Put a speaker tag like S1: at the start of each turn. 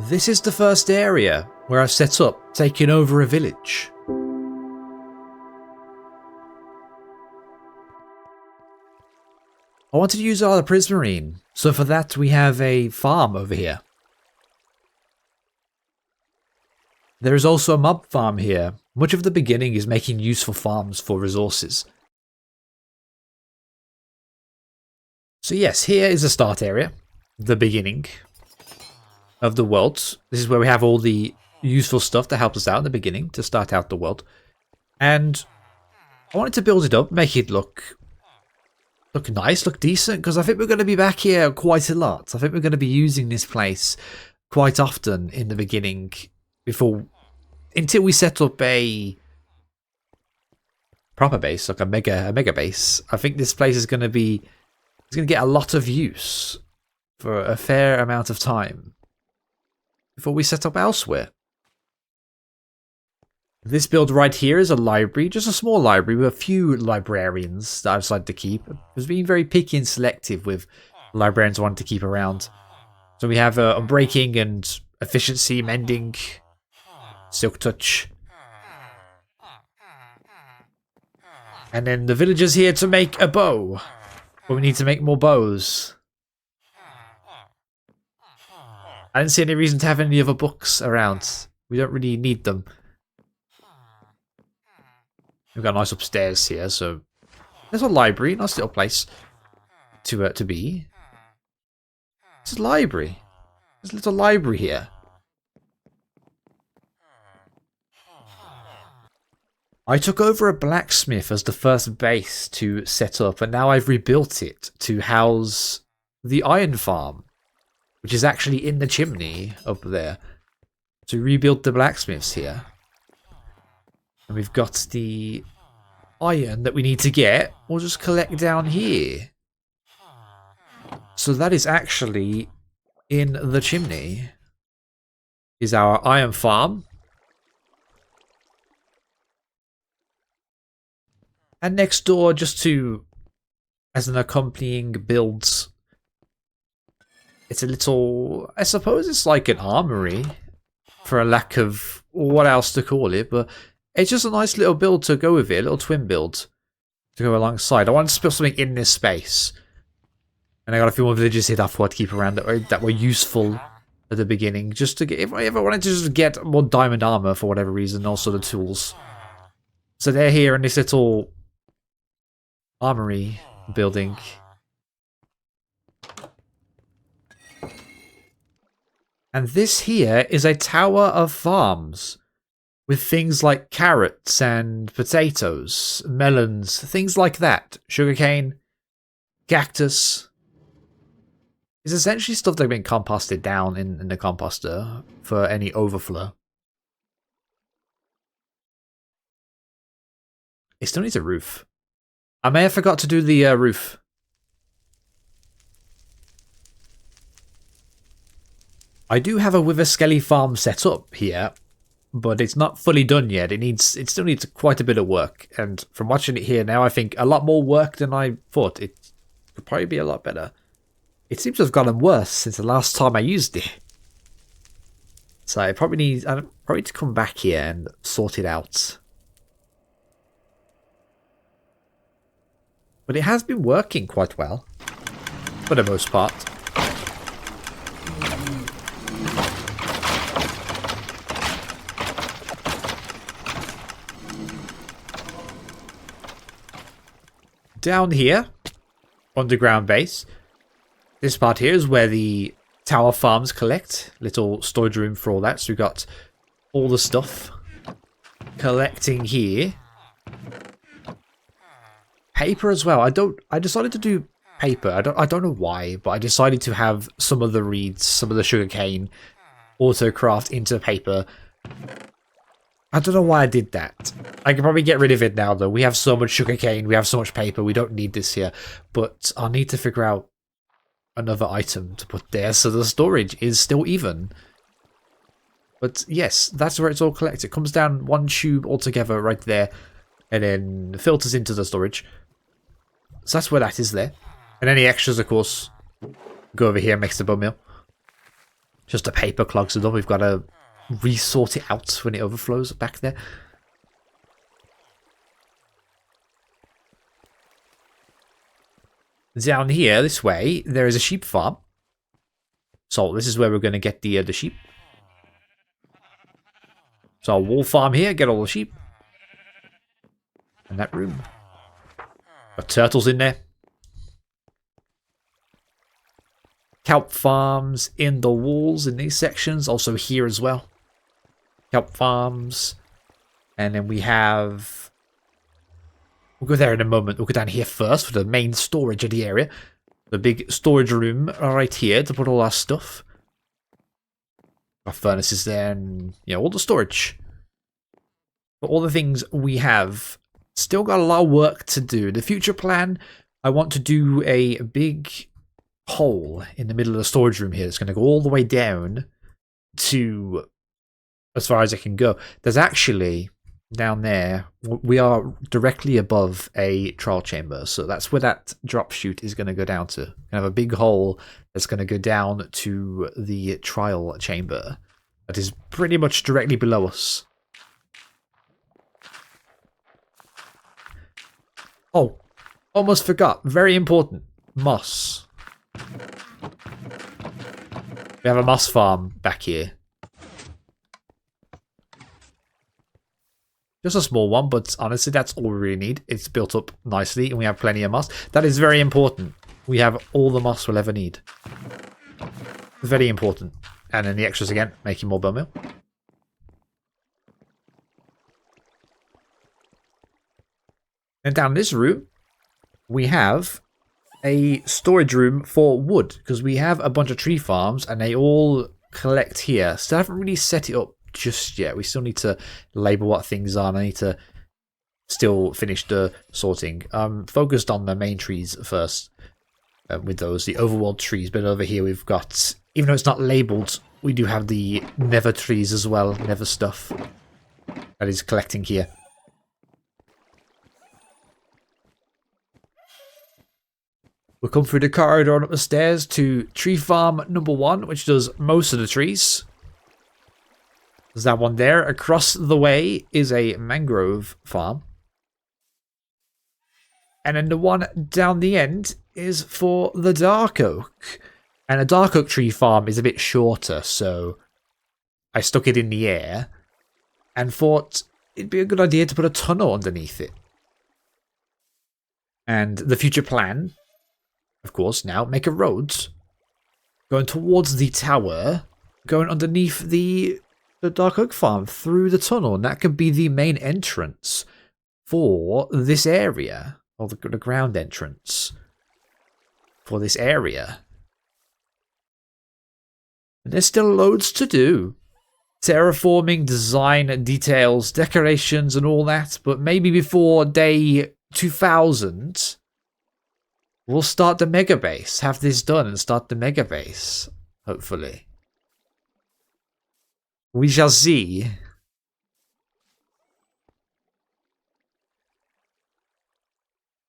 S1: This is the first area where I've set up, taking over a village. I wanted to use our prismarine, so for that we have a farm over here. There is also a mob farm here. Much of the beginning is making useful farms for resources. So yes, here is the start area, the beginning of the world. This is where we have all the useful stuff that helps us out in the beginning to start out the world. And I wanted to build it up, make it look nice, look decent, because I think we're going to be back here quite a lot. I think we're going to be using this place quite often in the beginning until we set up a proper base, like a mega base. I think this place is going to get a lot of use for a fair amount of time before we set up elsewhere. This build right here is a library, just a small library with a few librarians that I've decided to keep. I was being very picky and selective with librarians I wanted to keep around. So we have unbreaking and efficiency, mending, silk touch. And then the villagers here to make a bow. But we need to make more bows. I didn't see any reason to have any other books around. We don't really need them. We've got a nice upstairs here, so there's a library, nice little place to be. It's a library. There's a little library here. I took over a blacksmith as the first base to set up, and now I've rebuilt it to house the iron farm, which is actually in the chimney up there. So we rebuilt the blacksmiths here. And we've got the iron that we need to get. We'll just collect down here. So that is actually in the chimney. Is our iron farm. And next door, just as an accompanying build, it's a little, I suppose it's like an armory, for a lack of what else to call it, but it's just a nice little build to go with it, a little twin build to go alongside. I wanted to build something in this space. And I got a few more villages here that I thought I'd keep around that were useful at the beginning, just to get, if I wanted to just get more diamond armor for whatever reason, also the tools. So they're here in this little armory building. And this here is a tower of farms with things like carrots and potatoes, melons, things like that. Sugarcane, cactus. It's essentially stuff that's been composted down in the composter for any overflow. It still needs a roof. I may have forgot to do the roof. I do have a Wither Skelly farm set up here, but it's not fully done yet. It still needs quite a bit of work, and from watching it here now, I think a lot more work than I thought. It could probably be a lot better. It seems to have gotten worse since the last time I used it. So I probably need to come back here and sort it out. But it has been working quite well, for the most part. Down here, underground base, this part here is where the tower farms collect. Little storage room for all that. So we've got all the stuff collecting here. Paper as well. I decided to do paper. I don't know why, but I decided to have some of the reeds, some of the sugarcane, autocraft into paper. I don't know why I did that. I can probably get rid of it now, though. We have so much sugarcane, we have so much paper, we don't need this here. But I'll need to figure out another item to put there so the storage is still even. But yes, that's where it's all collected. It comes down one tube altogether right there, and then filters into the storage. So that's where that is there. And any extras, of course, go over here and mix the bone meal. Just the paper clogs it up. We've got to resort it out when it overflows back there. Down here, this way, there is a sheep farm. So this is where we're going to get the sheep. So a wool farm here, get all the sheep. And that room. Got turtles in there. Kelp farms in the walls in these sections. Also here as well. Kelp farms. And then we have... We'll go there in a moment. We'll go down here first for the main storage of the area. The big storage room right here to put all our stuff. Our furnaces there and, you know, all the storage. But all the things we have. Still got a lot of work to do. The future plan, I want to do a big hole in the middle of the storage room here. It's going to go all the way down to as far as it can go. There's actually... Down there, we are directly above a trial chamber, so that's where that drop chute is going to go down to. We have a big hole that's going to go down to the trial chamber that is pretty much directly below us. Oh, almost forgot. Very important. Moss. We have a moss farm back here. Just a small one, but honestly, that's all we really need. It's built up nicely, and we have plenty of moss. That is very important. We have all the moss we'll ever need. Very important. And then the extras again, making more bone meal. And down this room, we have a storage room for wood, because we have a bunch of tree farms, and they all collect here. So I haven't really set it up just yet. We still need to label what things are, and I need to still finish the sorting. Focused on the main trees first with those, the overworld trees, but over here we've got, even though it's not labeled, we do have the nether trees as well, nether stuff that is collecting here. We'll come through the corridor and up the stairs to tree farm number 1, which does most of the trees. There's that one there. Across the way is a mangrove farm. And then the one down the end is for the dark oak. And a dark oak tree farm is a bit shorter, so I stuck it in the air and thought it'd be a good idea to put a tunnel underneath it. And the future plan, of course, now make a road going towards the tower, going underneath the dark oak farm through the tunnel, and that could be the main entrance for this area, or the ground entrance for this area. And there's still loads to do. Terraforming, design, details, decorations and all that, but maybe before day 2000 we'll start the mega base, have this done and start the mega base, hopefully. We shall see.